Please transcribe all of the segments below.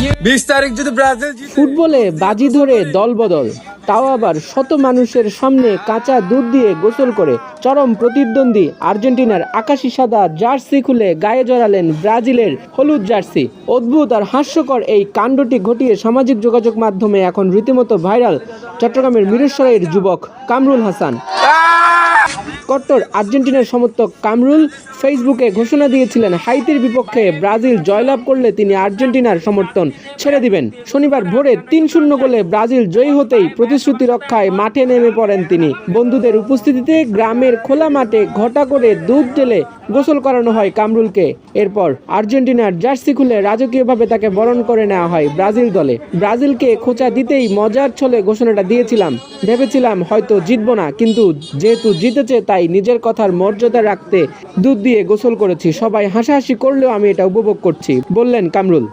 20 তারিখ যদি ব্রাজিল ফুটবলে বাজি ধরে দলবদল, তাও আবার শত মানুষের সামনে কাঁচা দুধ দিয়ে গোসল করে চরম প্রতিদ্বন্দ্বী আর্জেন্টিনার আকাশি সাদা জার্সি খুলে গায়ে জড়ালেন ব্রাজিলের হলুদ জার্সি। অদ্ভুত আর হাস্যকর এই কাণ্ডটি ঘটিয়ে সামাজিক যোগাযোগ মাধ্যমে এখন রীতিমতো ভাইরাল চট্টগ্রামের মিরসরাইয়ের যুবক কামরুল হাসান। কট্টর আর্জেন্টিনার সমর্থক কামরুল ফেসবুকে ঘোষণা দিয়েছিলেন হাইতির বিপক্ষে ব্রাজিল জয়লাভ করলে তিনি আর্জেন্টিনার সমর্থন ছেড়ে দিবেন। শনিবার ভোরে ৩-০ গোলে ব্রাজিল জয়ী হতেই প্রতিশ্রুতি রক্ষায় মাঠে নেমে পড়েন তিনি। বন্ধুদের উপস্থিতিতে গ্রামের খোলা মাঠে ঘটা করে দুধ ঢেলে গোসল করানো হয় কামরুলকে। এরপর আর্জেন্টিনার জার্সি খুলে রাজকীয়ভাবে তাকে বরণ করে নেওয়া হয় ব্রাজিল দলে। ব্রাজিলকে খোঁচা দিতেই মজার ছলে ঘোষণাটা দিয়েছিলাম, ভেবেছিলাম হয়তো জিতবো না, কিন্তু যেহেতু জিতেছে তাই নিজের কথার মর্যাদা রাখতে দুধ দিয়ে গোসল করেছি। সবাই হাসাহাসি করলেও আমি এটা উপভোগ করছি, বললেন কামরুল।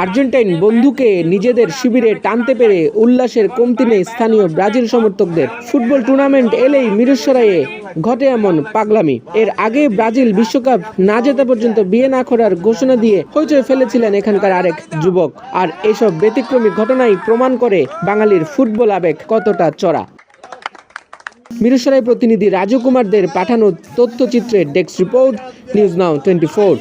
আর্জেন্টাইন বন্ধুকে নিজেদের শিবিরে টানতে পেরে উল্লাসের কমতি নেই স্থানীয় ব্রাজিল সমর্থকদের। ফুটবল টুর্নামেন্ট এলেই মিরসরাইয়ে ঘটে এমন পাগলামি। এর আগে ব্রাজিল বিশ্বকাপ না জেতা পর্যন্ত বিয়ে না করার ঘোষণা দিয়ে হইচই ফেলেছিলেন এখানকার আরেক যুবক। আর এসব ব্যতিক্রমী ঘটনাই প্রমাণ করে বাঙালির ফুটবল আবেগ কতটা চড়া। মিরসরাই প্রতিনিধি রাজু কুমারদের পাঠানো তথ্যচিত্রের ডেস্ক রিপোর্ট, নিউজ নাও 24।